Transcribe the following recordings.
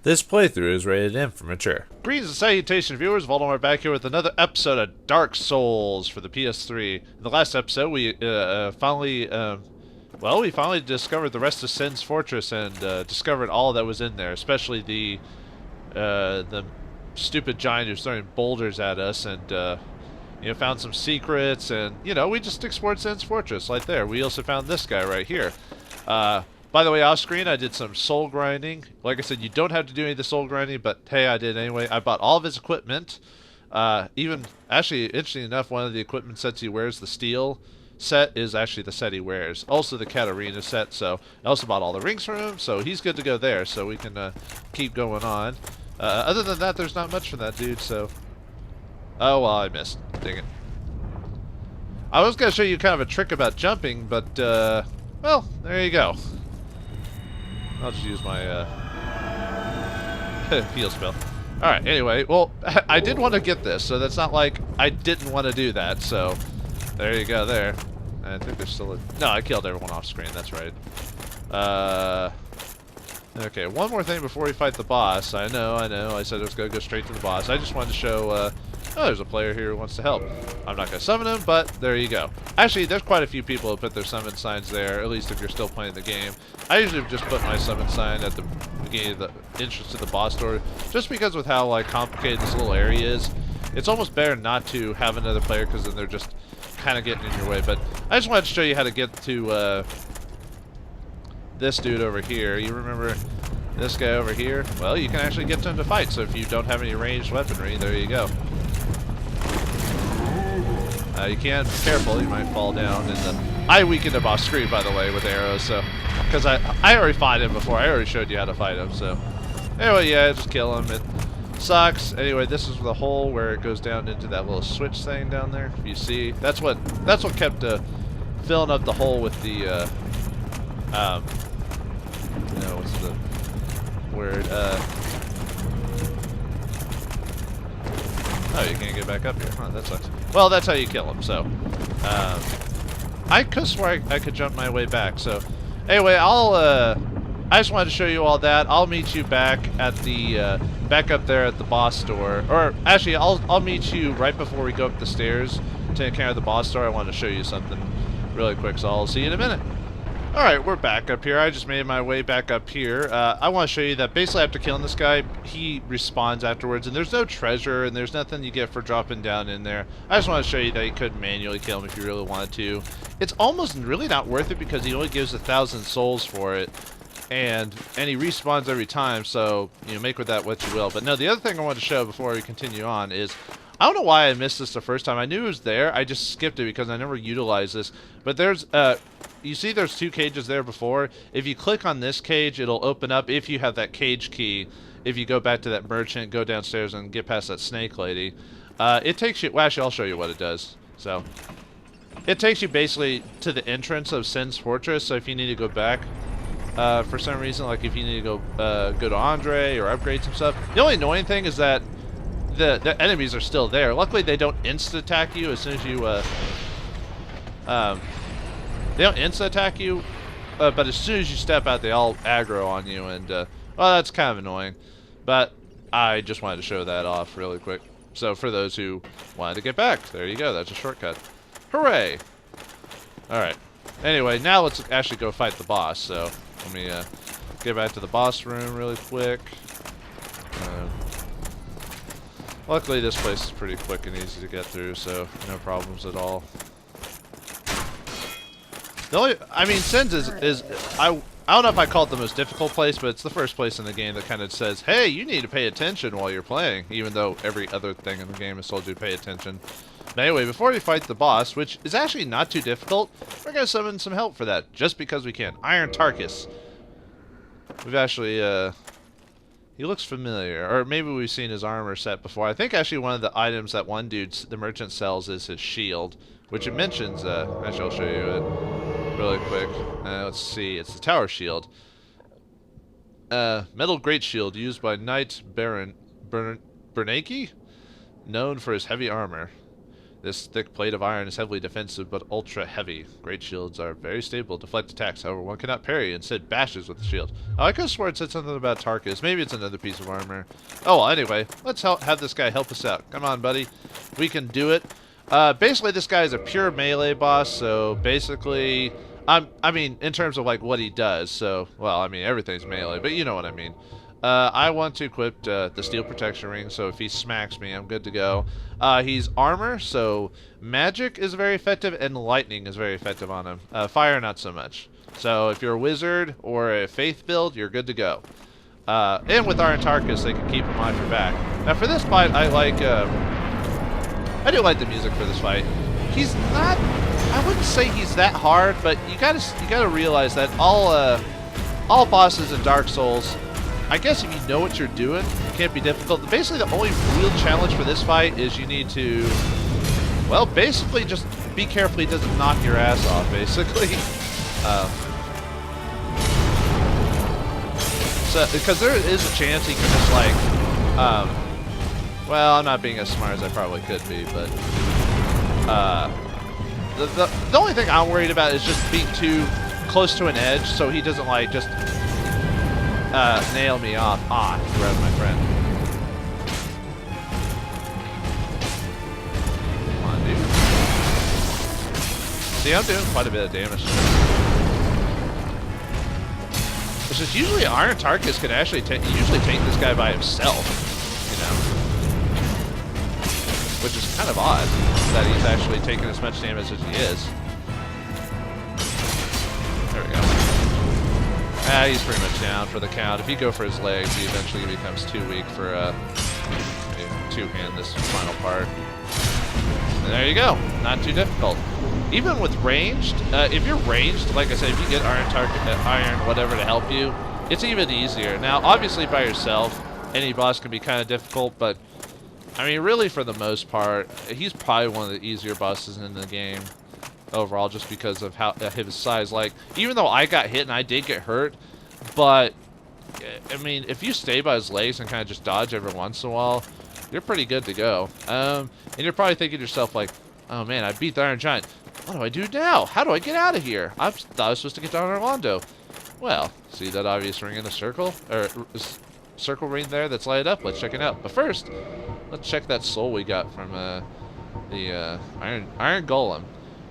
This playthrough is rated M for mature. Greetings and salutations, viewers. Vauldemare back here with another episode of Dark Souls for the PS3. In the last episode, we finally discovered the rest of Sen's Fortress and discovered all that was in there, especially the stupid giant who's throwing boulders at us, and found some secrets, and we just explored Sen's Fortress right there. We also found this guy right here. By the way, off screen, I did some soul grinding. Like I said, you don't have to do any of the soul grinding, but hey, I did anyway. I bought all of his equipment. Actually, interesting enough, one of the equipment sets he wears, the steel set, is actually the set he wears. Also the Katarina set, so I also bought all the rings from him, so he's good to go there, so we can keep going on. Other than that, there's not much for that dude, so... Oh, well, I missed. Dang it. I was going to show you kind of a trick about jumping, but, well, there you go. I'll just use my heal spell. Alright, anyway, well, I did want to get this, so that's not like I didn't want to do that, so there you go there. I think there's still a... No, I killed everyone off screen, that's right. Okay, one more thing before we fight the boss. I know, I said I was going to go straight to the boss. I just wanted to show, oh, there's a player here who wants to help. I'm not going to summon him, but there you go. Actually, there's quite a few people who put their summon signs there, at least if you're still playing the game. I usually just put my summon sign at the beginning of the entrance to the boss door, just because with how complicated this little area is, it's almost better not to have another player, because then they're just kind of getting in your way. But I just wanted to show you how to get to this dude over here. You remember this guy over here? Well, you can actually get to him to fight, so if you don't have any ranged weaponry, there you go. You can be careful, you might fall down. I weakened him off screen, by the way, with arrows, so... Because I already fought him before, I already showed you how to fight him, so... Anyway, yeah, just kill him. It sucks. Anyway, this is the hole where it goes down into that little switch thing down there. If you see, that's what kept filling up the hole with the what's the word? Oh, you can't get back up here. Huh, that sucks. Well, that's how you kill him, so... I could swear I could jump my way back, so... Anyway, I just wanted to show you all that. I'll meet you back at the, back up there at the boss door. Or, actually, I'll meet you right before we go up the stairs to encounter the boss door. I wanted to show you something really quick, so I'll see you in a minute. Alright, we're back up here. I just made my way back up here. I want to show you that basically after killing this guy, he respawns afterwards, and there's no treasure, and there's nothing you get for dropping down in there. I just want to show you that you could manually kill him if you really wanted to. It's almost really not worth it because he only gives 1,000 souls for it, and he respawns every time, so, make with that what you will. But no, the other thing I want to show before we continue on is, I don't know why I missed this the first time. I knew it was there, I just skipped it because I never utilized this. But there's, you see there's 2 cages there before. If you click on this cage, it'll open up if you have that cage key. If you go back to that merchant, go downstairs and get past that snake lady. It takes you, well, actually I'll show you what it does. So, it takes you basically to the entrance of Sen's Fortress, so if you need to go back, for some reason, like if you need to go to Andre or upgrade some stuff. The only annoying thing is that the enemies are still there. Luckily they don't insta-attack you as soon as you, they don't insta-attack you, but as soon as you step out, they all aggro on you, and, well, that's kind of annoying. But I just wanted to show that off really quick. So for those who wanted to get back, there you go, that's a shortcut. Hooray! Alright. Anyway, now let's actually go fight the boss, so let me, get back to the boss room really quick. Luckily this place is pretty quick and easy to get through, so no problems at all. The only, I mean, Sen's is I don't know if I call it the most difficult place, but it's the first place in the game that kind of says, hey, you need to pay attention while you're playing, even though every other thing in the game has told you to pay attention. But anyway, before we fight the boss, which is actually not too difficult, we're going to summon some help for that, just because we can. Iron Tarkus. We've actually, he looks familiar, or maybe we've seen his armor set before. I think actually one of the items that one dude, the merchant, sells is his shield, which it mentions, actually I'll show you it really quick. Let's see, it's the tower shield. Metal great shield used by Knight Bernanke, known for his heavy armor. This thick plate of iron is heavily defensive but ultra heavy. Great shields are very stable, deflect attacks. However, one cannot parry, instead bashes with the shield. Oh, I could have sworn it said something about Tarkus. Maybe it's another piece of armor. Oh, well, anyway, let's have this guy help us out. Come on, buddy. We can do it. Basically, this guy is a pure melee boss, so basically, I mean, in terms of, like, what he does, so, well, I mean, everything's melee, but you know what I mean. I want to equip the steel protection ring, so if he smacks me, I'm good to go. He's armor, so magic is very effective, and lightning is very effective on him. Fire, not so much. So if you're a wizard or a faith build, you're good to go. And with Iron Tarkus, they can keep him on your back. Now for this fight, I do like the music for this fight. He's not, I wouldn't say he's that hard, but you gotta realize that all bosses in Dark Souls, I guess if you know what you're doing, it can't be difficult. Basically, the only real challenge for this fight is you need to, well, basically just be careful he doesn't knock your ass off, basically. So, because there is a chance he can just, like, well, I'm not being as smart as I probably could be, but, the only thing I'm worried about is just being too close to an edge so he doesn't, like, just nail me off. Ah, he grabbed my friend. Come on, dude. See, I'm doing quite a bit of damage. It's just usually Iron Tarkus can actually usually take this guy by himself, you know. Which is kind of odd that he's actually taking as much damage as he is. There we go. Ah, he's pretty much down for the count. If you go for his legs, he eventually becomes too weak for two-hand this final part. And there you go. Not too difficult. Even with ranged, if you're ranged, like I said, if you get iron whatever to help you, it's even easier. Now, obviously by yourself, any boss can be kind of difficult, but I mean, really for the most part, he's probably one of the easier bosses in the game. Overall, just because of how his size. Like, even though I got hit and I did get hurt, but I mean, if you stay by his legs and kind of just dodge every once in a while, you're pretty good to go. And you're probably thinking to yourself, like, oh man, I beat the Iron Giant. What do I do now? How do I get out of here? I thought I was supposed to get down Anor Londo. Well, see that obvious ring in the circle, or circle ring there that's lighted up? Let's check it out. But first, let's check that soul we got from the Iron Golem.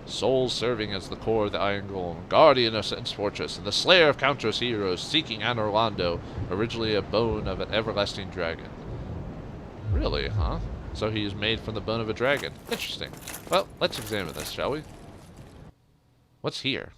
Soul serving as the core of the Iron Golem, guardian of Sen's fortress, and the slayer of countless heroes, seeking Anor Londo, originally a bone of an everlasting dragon. Really, huh? So he's made from the bone of a dragon. Interesting. Well, let's examine this, shall we? What's here?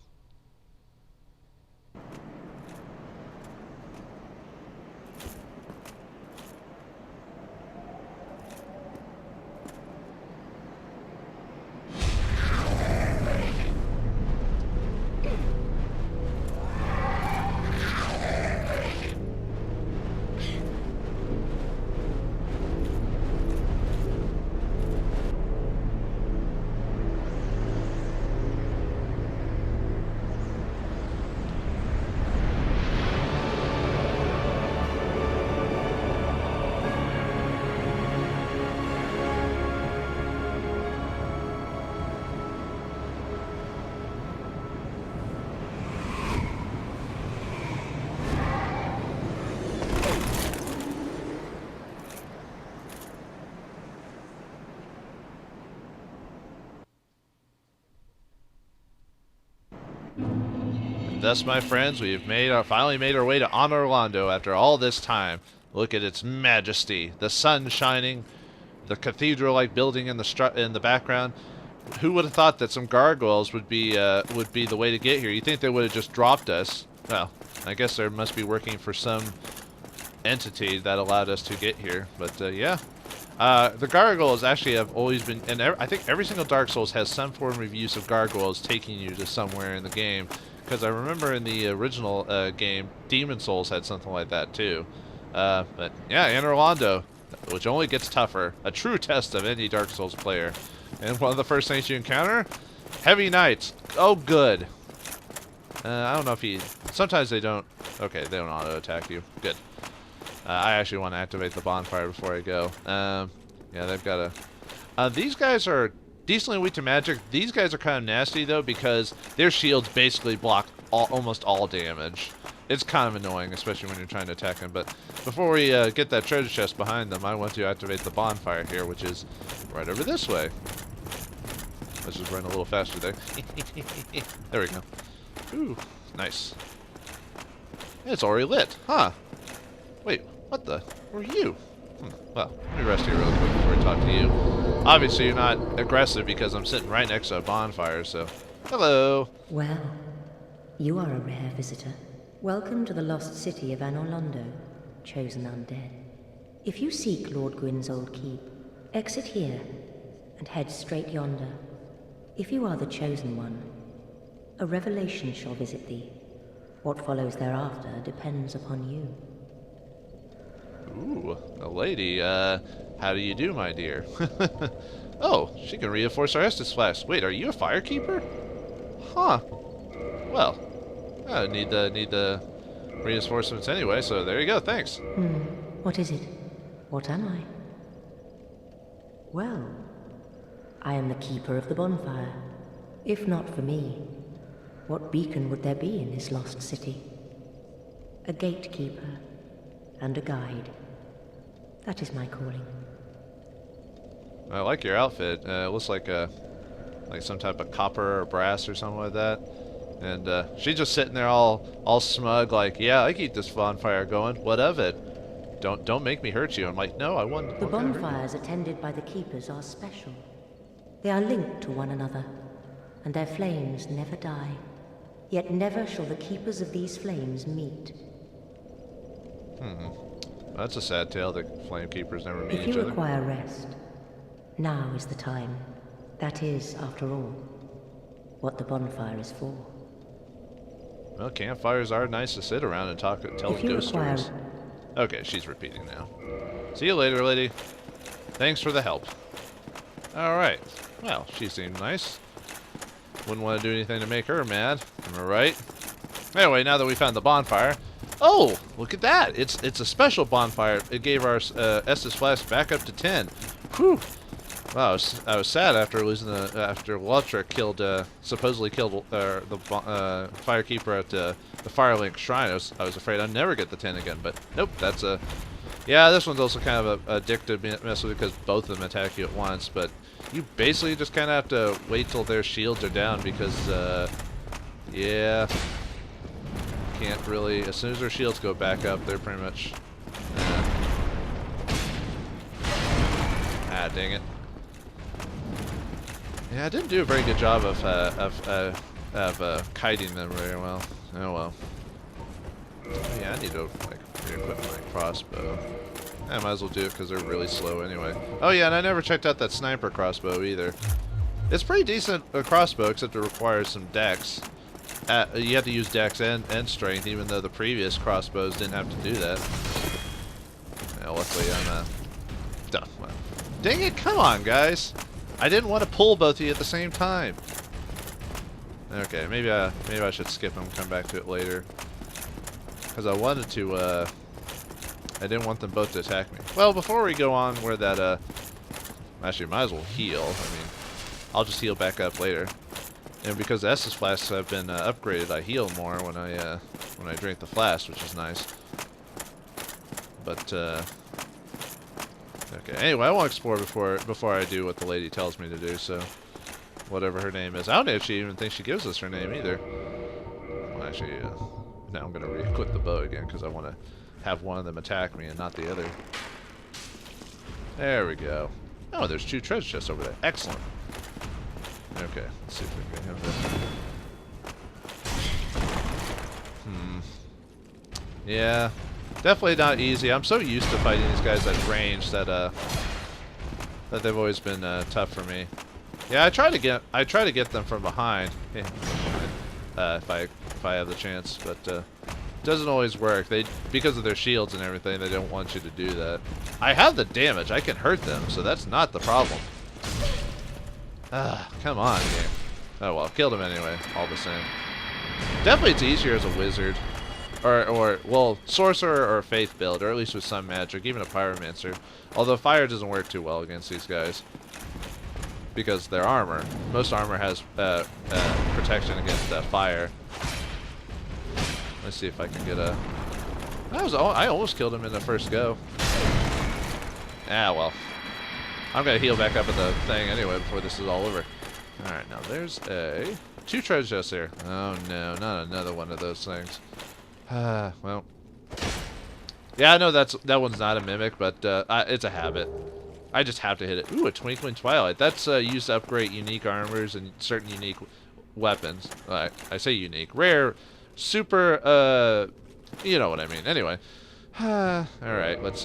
Thus, my friends, we have finally made our way to Anor Londo after all this time. Look at its majesty, the sun shining, the cathedral-like building in the background. Who would have thought that some gargoyles would be the way to get here? You'd think they would have just dropped us. Well, I guess they must be working for some entity that allowed us to get here. But yeah, the gargoyles actually have always been, and I think every single Dark Souls has some form of use of gargoyles taking you to somewhere in the game. Because I remember in the original game, Demon Souls had something like that too. But yeah, Anor Londo, which only gets tougher. A true test of any Dark Souls player. And one of the first things you encounter, Heavy Knights. Oh, good. I don't know if he... Sometimes they don't... Okay, they don't auto-attack you. Good. I actually want to activate the bonfire before I go. Yeah, they've got a... these guys are decently weak to magic. These guys are kind of nasty, though, because their shields basically block almost all damage. It's kind of annoying, especially when you're trying to attack them. But before we get that treasure chest behind them, I want to activate the bonfire here, which is right over this way. Let's just run a little faster there. There we go. Ooh, nice. It's already lit, huh? Wait, what the? Who are you? Well, let me rest here real quick before I talk to you. Obviously, you're not aggressive because I'm sitting right next to a bonfire, so... Hello! Well, you are a rare visitor. Welcome to the lost city of Anor Londo, chosen undead. If you seek Lord Gwyn's old keep, exit here and head straight yonder. If you are the chosen one, a revelation shall visit thee. What follows thereafter depends upon you. Ooh, a lady. How do you do, my dear? Oh, she can reinforce our Estus Flask. Wait, are you a firekeeper? Huh. Well, I need the reinforcements anyway, so there you go, thanks. What is it? What am I? Well, I am the keeper of the bonfire. If not for me, what beacon would there be in this lost city? A gatekeeper and a guide. That is my calling. I like your outfit. It looks like some type of copper or brass or something like that. And she's just sitting there all smug, like, yeah, I keep this bonfire going. What of it? Don't make me hurt you. I'm like, no, I wouldn't. The bonfires attended by the keepers are special. They are linked to one another, and their flames never die. Yet never shall the keepers of these flames meet. That's a sad tale. The flame keepers never meet If each you other. require rest, now is the time. That is, after all, what the bonfire is for. Well, campfires are nice to sit around and tell ghost stories. Okay, she's repeating now. See you later, lady. Thanks for the help. Alright. Well, she seemed nice. Wouldn't want to do anything to make her mad. Am I right? Anyway, now that we found the bonfire... Oh! Look at that! It's a special bonfire. It gave our Estus Flask back up to 10. Whew! Wow, I was sad after losing after Waltra supposedly killed the firekeeper at the Firelink Shrine. I was afraid I'd never get the 10 again, but nope, that's a... Yeah, this one's also kind of a dick to mess with because both of them attack you at once, but you basically just kind of have to wait till their shields are down because, yeah, can't really... As soon as their shields go back up, they're pretty much... Ah, dang it. Yeah, I didn't do a very good job of kiting them very well. Oh well. Yeah, I need to like re-equip my crossbow. I might as well do it because they're really slow anyway. Oh yeah, and I never checked out that sniper crossbow either. It's pretty decent crossbow, except it requires some dex. You have to use dex and strength, even though the previous crossbows didn't have to do that. Yeah, luckily I'm done. Dang it! Come on, guys. I didn't want to pull both of you at the same time. Okay, maybe I should skip and come back to it later. Because I wanted to, I didn't want them both to attack me. Well, before we go on where that, actually might as well heal. I mean, I'll just heal back up later. And because the Estus Flasks have been upgraded, I heal more when I drink the flask, which is nice. But, okay, anyway, I want to explore before I do what the lady tells me to do, so... Whatever her name is. I don't actually even think she gives us her name either. Well, actually, now I'm going to re-equip the bow again, because I want to have one of them attack me and not the other. There we go. Oh, there's 2 treasure chests over there. Excellent. Okay, let's see if we can have this. Yeah. Definitely not easy. I'm so used to fighting these guys at range that that they've always been tough for me. Yeah, I try to get them from behind, if I have the chance, but it doesn't always work. Because of their shields and everything, they don't want you to do that. I have the damage. I can hurt them, so that's not the problem. Ah, come on, game. Oh well, killed him anyway. All the same. Definitely, it's easier as a wizard. Or well, sorcerer or faith build, or at least with some magic, even a pyromancer. Although fire doesn't work too well against these guys. because their armor. Most armor has protection against fire. Let's see if I can get a... I almost killed him in the first go. Ah, well. I'm going to heal back up at the thing anyway before this is all over. Alright, now there's a... 2 treasure chests here. Oh no, not another one of those things. Well. Yeah, I know that one's not a mimic, but it's a habit. I just have to hit it. Ooh, a Twinkling Twilight. That's used to upgrade unique armors and certain unique weapons. I say unique. Rare, super, you know what I mean. Anyway. Alright, let's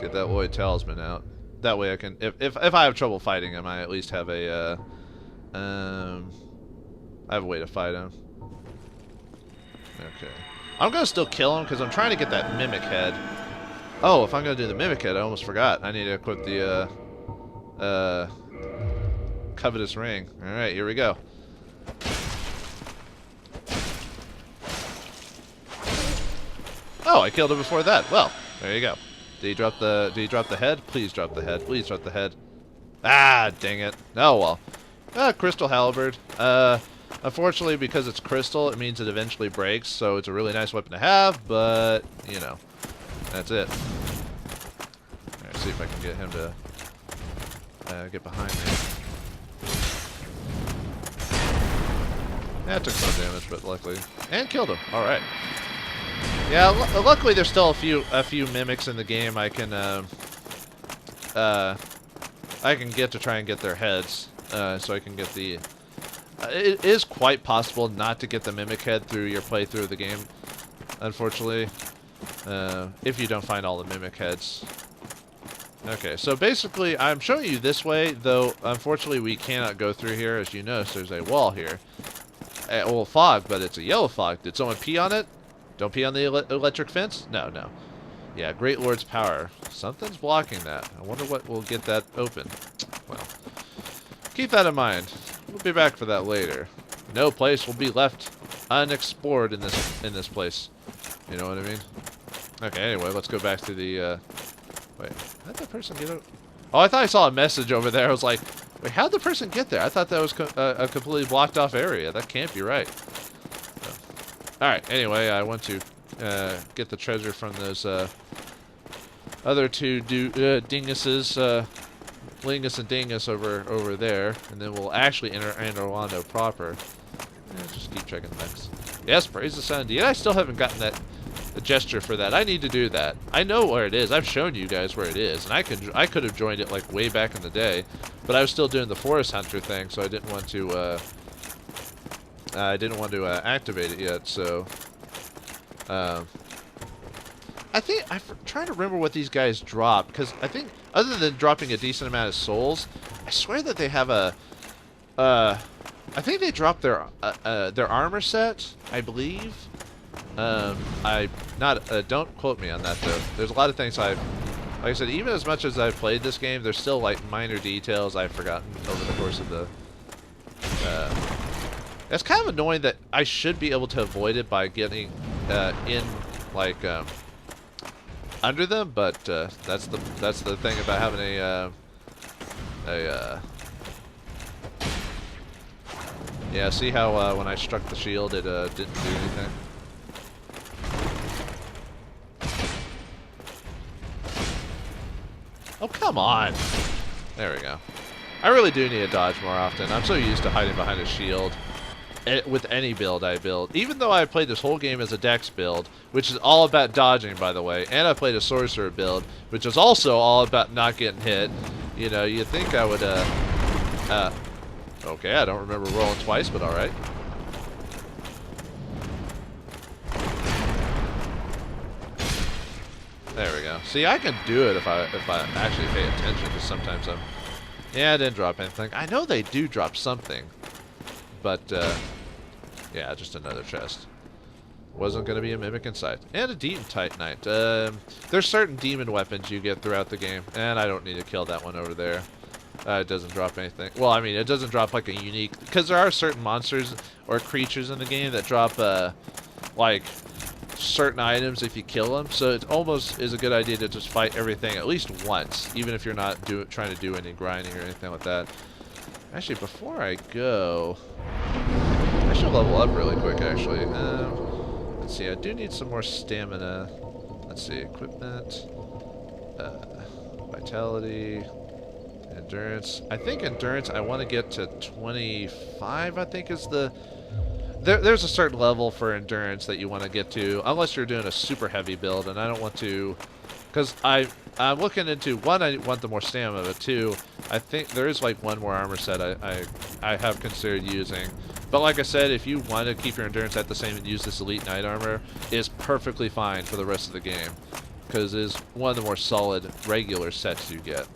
get that Lloyd Talisman out. That way I can, if I have trouble fighting him, I at least have a, I have a way to fight him. Okay. I'm gonna still kill him because I'm trying to get that mimic head. Oh, if I'm gonna do the mimic head, I almost forgot. I need to equip the covetous ring. All right, here we go. Oh, I killed him before that. Well, there you go. Did he drop the head? Please drop the head. Please drop the head. Ah, dang it. Oh well. Crystal halberd. Unfortunately, because it's crystal, it means it eventually breaks, so it's a really nice weapon to have, but, you know, that's it. Alright, see if I can get him to get behind me. Yeah, it took some damage, but luckily... And killed him. Alright. Yeah, luckily there's still a few mimics in the game I can get to try and get their heads, so I can get the... it is quite possible not to get the mimic head through your playthrough of the game, unfortunately, if you don't find all the mimic heads. Okay, so basically I'm showing you this way, though unfortunately we cannot go through here. As you notice, there's a wall here. Well, fog, but it's a yellow fog. Did someone pee on it? Don't pee on the electric fence? No, no. Yeah, Great Lord's power. Something's blocking that. I wonder what will get that open. Well, keep that in mind. We'll be back for that later. No place will be left unexplored in this place. You know what I mean? Okay, anyway, let's go back to the, wait, how'd that person get out? Oh, I thought I saw a message over there. I was like, wait, how'd the person get there? I thought that was a completely blocked off area. That can't be right. So. Alright, anyway, I want to get the treasure from those other two dinguses, Lingus and Dingus over there, and then we'll actually enter Anor Londo proper. Just keep checking the next. Yes, praise the sun. Indeed, I still haven't gotten the gesture for that. I need to do that. I know where it is. I've shown you guys where it is, and I could have joined it like way back in the day, but I was still doing the Forest Hunter thing, so I didn't want to activate it yet. So I'm trying to remember what these guys drop, because I think other than dropping a decent amount of souls, I swear that they have a I think they drop their armor set, I believe. Don't quote me on that though. There's a lot of things like I said, even as much as I've played this game, there's still like minor details I've forgotten over the course of the it's kind of annoying that I should be able to avoid it by getting in like under them, but that's the thing about having yeah, see how when I struck the shield it didn't do anything? Oh, come on! There we go. I really do need to dodge more often. I'm so used to hiding behind a shield with any build I build. Even though I played this whole game as a dex build, which is all about dodging, by the way, and I played a sorcerer build, which is also all about not getting hit. You know, you'd think I would, okay, I don't remember rolling twice, but alright. There we go. See, I can do it if I actually pay attention, because sometimes I'm... Yeah, I didn't drop anything. I know they do drop something. But, yeah, just another chest. Wasn't going to be a mimic inside. And a demon titanite. There's certain demon weapons you get throughout the game, and I don't need to kill that one over there. It doesn't drop anything. Well, I mean, it doesn't drop like a unique... Because there are certain monsters or creatures in the game that drop, like, certain items if you kill them. So it almost is a good idea to just fight everything at least once, even if you're not trying to do any grinding or anything like that. Actually, before I go, I should level up really quick, actually. Let's see, I do need some more stamina. Let's see, equipment, vitality, endurance. I think endurance, I want to get to 25, I think is the... There's a certain level for endurance that you want to get to, unless you're doing a super heavy build, and I don't want to... Because I'm looking into, one, I want the more stamina, but two, I think there is like one more armor set I have considered using. But like I said, if you want to keep your endurance at the same and use this elite knight armor, it's perfectly fine for the rest of the game. Because it's one of the more solid regular sets you get.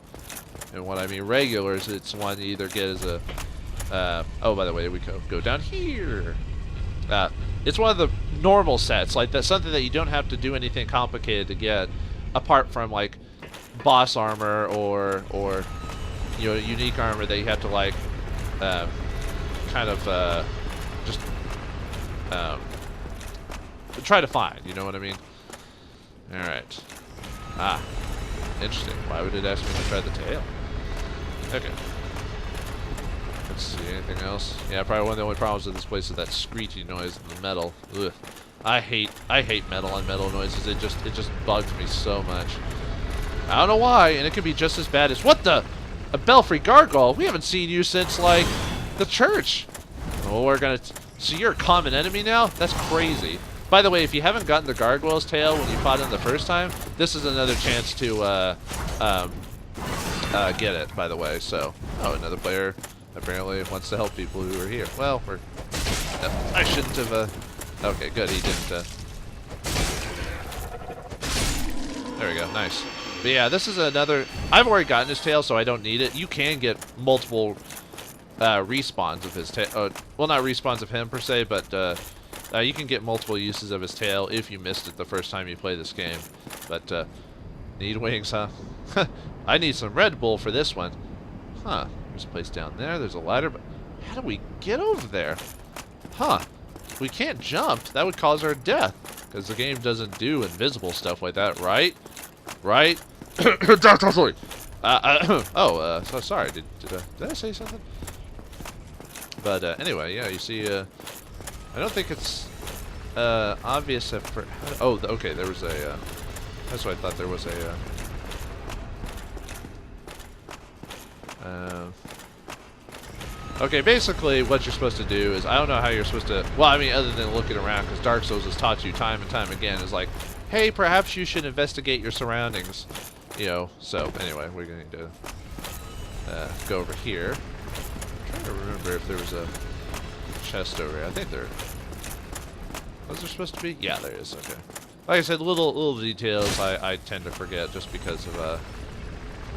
And what I mean regular is it's one you either get as a... oh, by the way, we go down here. It's one of the normal sets, like that's something that you don't have to do anything complicated to get, apart from like boss armor or you know, unique armor that you have to like kind of just try to find. You know what I mean? All right. Ah, interesting. Why would it ask me to try the tail? Okay. Let's see, anything else? Yeah, probably one of the only problems with this place is that screechy noise in the metal. Ugh. I hate metal and metal noises. It just bugs me so much. I don't know why, and it could be just as bad as a Belfry Gargoyle. We haven't seen you since like the church. Oh, we're gonna. So you're a common enemy now? That's crazy. By the way, if you haven't gotten the Gargoyle's tail when you fought him the first time, this is another chance to get it. By the way, so another player apparently wants to help people who are here. Well, I shouldn't have. Okay, good. He didn't. There we go. Nice. But yeah, this is another... I've already gotten his tail, so I don't need it. You can get multiple respawns of his tail. Well, not respawns of him, per se, but you can get multiple uses of his tail if you missed it the first time you play this game. But, need wings, huh? I need some Red Bull for this one. Huh. There's a place down there. There's a ladder, but how do we get over there? Huh. We can't jump. That would cause our death. Because the game doesn't do invisible stuff like that, right? Right? So sorry. Did I say something? But anyway, yeah, you see, I don't think it's obvious at first. Oh, okay, there was a... that's what I thought there was a... okay, basically what you're supposed to do is, I don't know how you're supposed to, well, I mean, other than looking around, because Dark Souls has taught you time and time again, is like, hey, perhaps you should investigate your surroundings, you know. So anyway, we're going to go over here. I'm trying to remember if there was a chest over here. I think there was there supposed to be? Yeah, there is. Okay. Like I said, little details I tend to forget just because of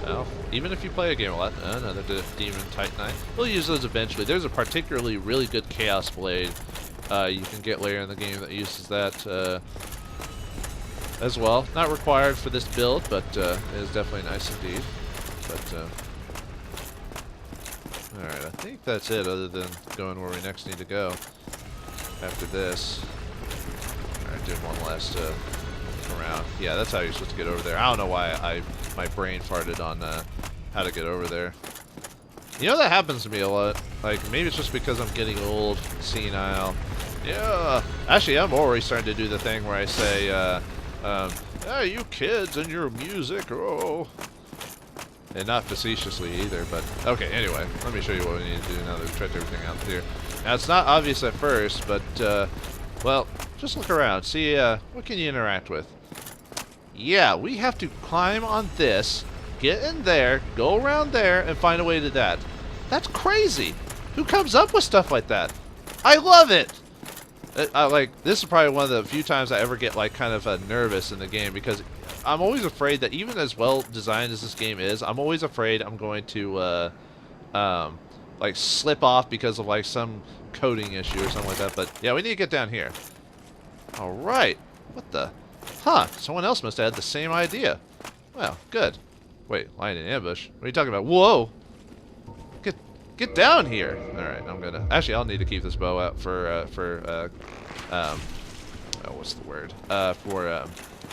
well, even if you play a game a lot. Another Demon Titanite. We'll use those eventually. There's a particularly really good Chaos Blade you can get later in the game that uses that as well. Not required for this build, but it is definitely nice indeed. But alright, I think that's it other than going where we next need to go after this. Alright, do one last around. Yeah, that's how you're supposed to get over there. I don't know why my brain farted on how to get over there. You know, that happens to me a lot. Like, maybe it's just because I'm getting old, senile. Yeah. Actually, I'm already starting to do the thing where I say, hey, you kids and your music, oh. And not facetiously either, but... Okay, anyway, let me show you what we need to do now that we've checked everything out here. Now, it's not obvious at first, but, well, just look around. See, what can you interact with? Yeah, we have to climb on this, get in there, go around there, and find a way to that. That's crazy! Who comes up with stuff like that? I love it! Like, this is probably one of the few times I ever get, like, kind of nervous in the game, because I'm always afraid that even as well designed as this game is, I'm always afraid I'm going to, like, slip off because of, like, some coding issue or something like that. But, yeah, we need to get down here. Alright. What the... Huh, someone else must have had the same idea. Well, good. Wait, lying in ambush? What are you talking about? Whoa! Get down here! Alright, I'm gonna... Actually, I'll need to keep this bow out for what's the word? For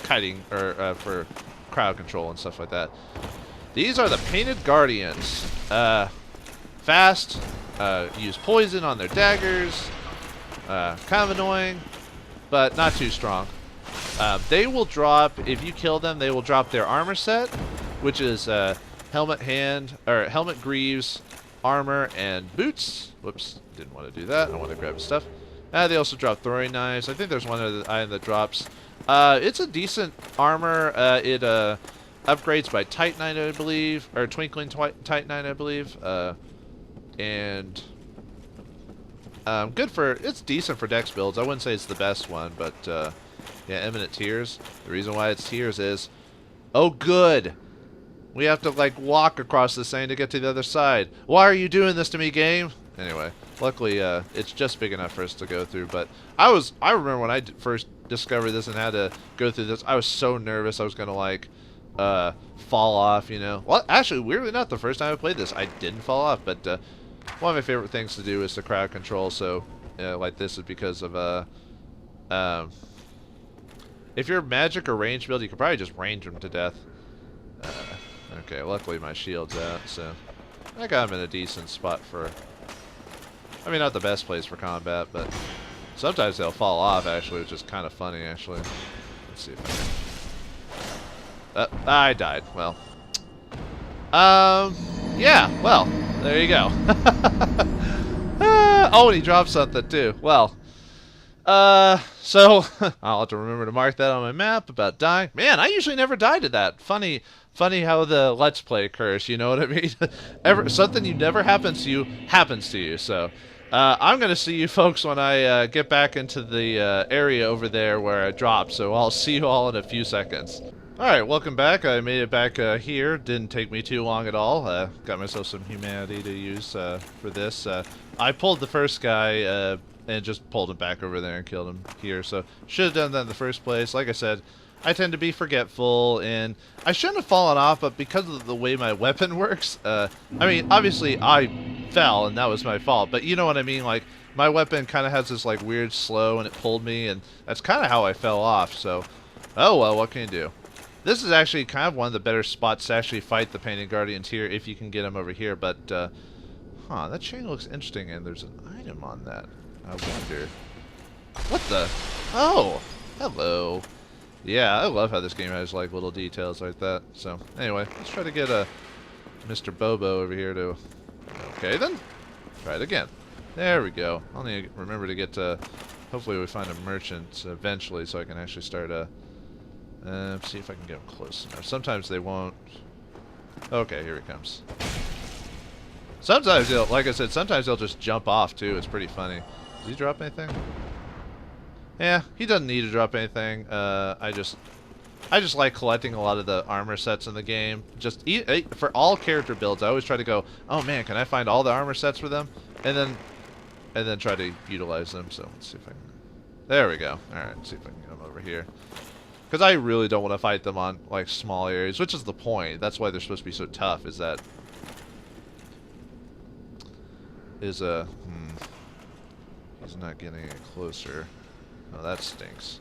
kiting, or for crowd control and stuff like that. These are the Painted Guardians. Fast, use poison on their daggers. Kind of annoying, but not too strong. They will drop, if you kill them, they will drop their armor set, which is helmet, greaves, armor, and boots. Whoops, didn't want to do that. I want to grab his stuff. They also drop throwing knives. I think there's one other item that drops. It's a decent armor. It upgrades by Titanite, I believe, or Twinkling Titanite, I believe. And good for, it's decent for dex builds. I wouldn't say it's the best one, but yeah, Eminent Tears. The reason why it's Tears is, oh good, we have to like walk across this thing to get to the other side. Why are you doing this to me, game? Anyway, luckily it's just big enough for us to go through. But I remember when I first discovered this and had to go through this, I was so nervous I was gonna like fall off, you know. Well, actually, weirdly enough, the first time I played this, I didn't fall off. But one of my favorite things to do is the crowd control. So like this is because of if you're magic or range build, you could probably just range them to death. Okay, luckily my shield's out, so I got him in a decent spot for, I mean, not the best place for combat, but sometimes they'll fall off, actually, which is kind of funny, actually. Let's see if I can... I died. Well. Yeah, well, there you go. Oh, and he dropped something, too. Well. So, I'll have to remember to mark that on my map about dying. Man, I usually never die to that. Funny how the Let's Play occurs, you know what I mean? Something you never happens to you, so... I'm going to see you folks when I get back into the area over there where I dropped, so I'll see you all in a few seconds. Alright, welcome back. I made it back here. Didn't take me too long at all. Got myself some humanity to use for this. I pulled the first guy and just pulled him back over there and killed him here, so should have done that in the first place. Like I said, I tend to be forgetful, and I shouldn't have fallen off, but because of the way my weapon works, I mean, obviously I fell, and that was my fault, but you know what I mean, like, my weapon kind of has this, like, weird slow, and it pulled me, and that's kind of how I fell off, so, oh well, what can you do? This is actually kind of one of the better spots to actually fight the Painted Guardians here, if you can get them over here, but, huh, that chain looks interesting, and there's an item on that. I wonder. What the? Oh, hello. Yeah, I love how this game has like little details like that. So anyway, let's try to get a Mr. Bobo over here to. Okay then, try it again. There we go. I'll need to remember to get to. Hopefully we find a merchant eventually, so I can actually start a. See if I can get him close enough. Sometimes they won't. Okay, here he comes. Sometimes they'll, like I said, sometimes they'll just jump off too. It's pretty funny. Does he drop anything? Yeah, he doesn't need to drop anything. I just like collecting a lot of the armor sets in the game. Just for all character builds, I always try to go, oh man, can I find all the armor sets for them? And then try to utilize them. So let's see if I can. There we go. All right, let's see if I can get them over here. Because I really don't want to fight them on like small areas, which is the point. That's why they're supposed to be so tough. Is that he's not getting any closer. Oh, that stinks.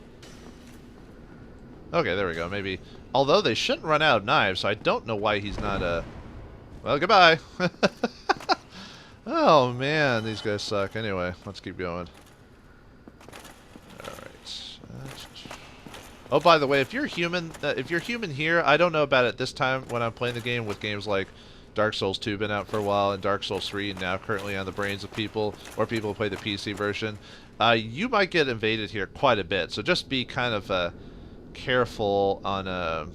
Okay, there we go. Maybe, although they shouldn't run out of knives, so I don't know why he's not well, goodbye. Oh man, these guys suck. Anyway, let's keep going. Alright. Oh, by the way, if you're human here, I don't know about it this time when I'm playing the game with games like Dark Souls 2 been out for a while, and Dark Souls 3 now currently on the brains of people, or people who play the PC version. You might get invaded here quite a bit, so just be kind of careful on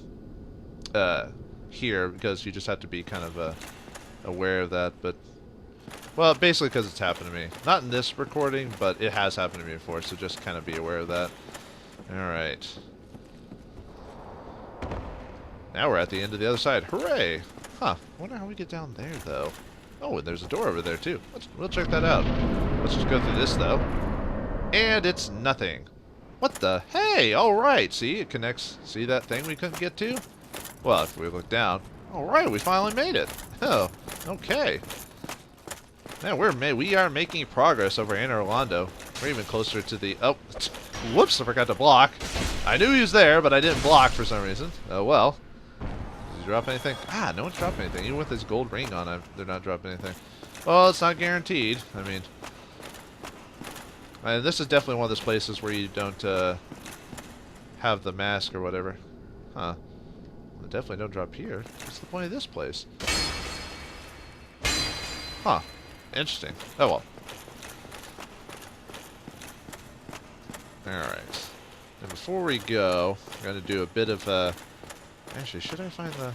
here, because you just have to be kind of aware of that. But well, basically because it's happened to me. Not in this recording, but it has happened to me before, so just kind of be aware of that. Alright. Now we're at the end of the other side. Hooray! Huh. I wonder how we get down there, though. Oh, and there's a door over there, too. We'll check that out. Let's just go through this, though. And it's nothing. What the? Hey! Alright! See? It connects. See that thing we couldn't get to? Well, if we look down. Alright, we finally made it. Oh, okay. Man, we are making progress over Anor Londo. We're even closer to the... Oh, Whoops, I forgot to block. I knew he was there, but I didn't block for some reason. Oh well. Did you drop anything? Ah, no one's dropped anything. Even with this gold ring on, they're not dropping anything. Well, it's not guaranteed. I mean, this is definitely one of those places where you don't have the mask or whatever. Huh. Well, definitely don't drop here. What's the point of this place? Huh. Interesting. Oh well. Alright. And before we go, I'm going to do a bit of actually, should I find the...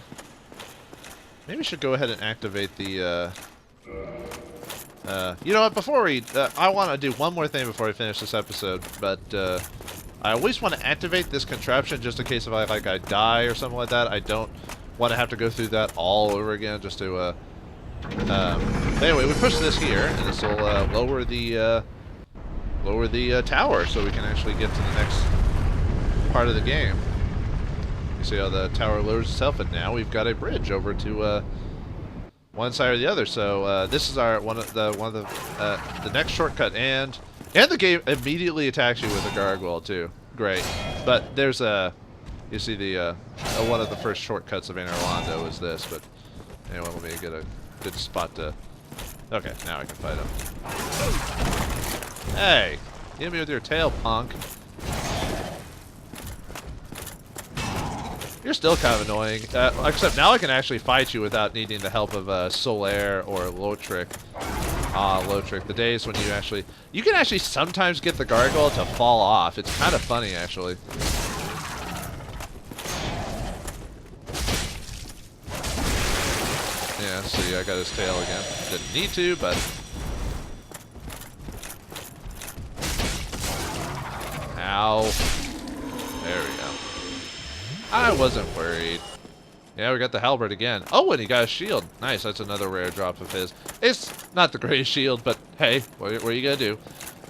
Maybe we should go ahead and activate the you know what, before we... I want to do one more thing before I finish this episode, but I always want to activate this contraption just in case if I die or something like that. I don't want to have to go through that all over again just to... anyway, we push this here, and this will lower the tower so we can actually get to the next part of the game. You see how the tower lowers itself, and now we've got a bridge over to one side or the other. So this is our the next shortcut, and the game immediately attacks you with a gargoyle too. Great, but there's you see the one of the first shortcuts of Anor Londo is this. But anyway, let me get a good spot to. Okay, now I can fight him. Hey, hit me with your tail, punk. You're still kind of annoying. Except now I can actually fight you without needing the help of Solaire or Lotric. Lotric. The days when you can actually sometimes get the gargoyle to fall off. It's kind of funny, actually. Yeah, see, I got his tail again. Didn't need to, but... Ow. There we go. I wasn't worried. Yeah, we got the halberd again. Oh, and he got a shield. Nice, that's another rare drop of his. It's not the greatest shield, but hey, what are you gonna do?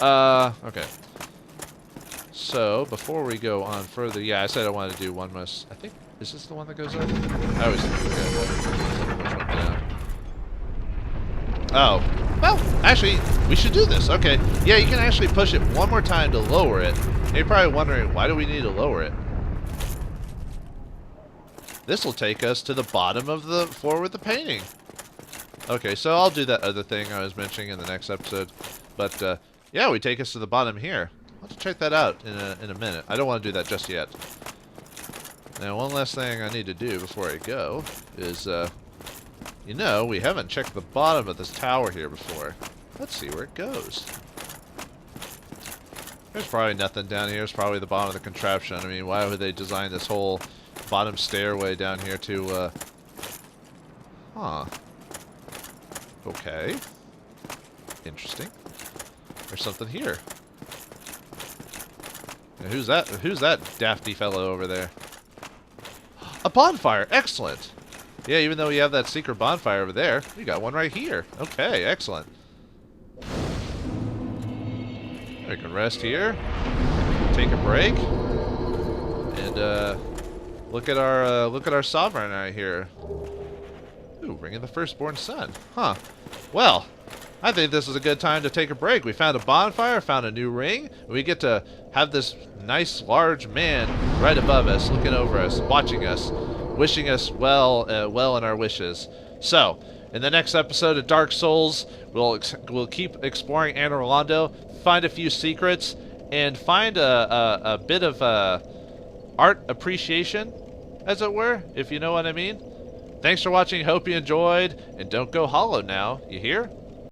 Okay. So, before we go on further, yeah, I said I wanted to do one most, I think, is this the one that goes up? I always forget which one down. Oh, well, actually, we should do this. Okay, yeah, you can actually push it one more time to lower it. And you're probably wondering, why do we need to lower it? This will take us to the bottom of the floor with the painting. Okay, so I'll do that other thing I was mentioning in the next episode. But, yeah, we take us to the bottom here. I'll have to check that out in a minute. I don't want to do that just yet. Now, one last thing I need to do before I go is, you know, we haven't checked the bottom of this tower here before. Let's see where it goes. There's probably nothing down here. It's probably the bottom of the contraption. I mean, why would they design this whole bottom stairway down here to, huh. Okay. Interesting. There's something here. Now, who's that dafty fellow over there? A bonfire! Excellent! Yeah, even though we have that secret bonfire over there, we got one right here. Okay, excellent. We can rest here, take a break, and look at our sovereign right here. Ooh, bringing the firstborn son. Huh. Well, I think this is a good time to take a break. We found a bonfire, found a new ring, and we get to have this nice large man right above us, looking over us, watching us, wishing us well in our wishes. So, in the next episode of Dark Souls, we'll keep exploring Anor Londo, find a few secrets, and find a bit of art appreciation, as it were, if you know what I mean. Thanks for watching, hope you enjoyed, and don't go hollow now, you hear?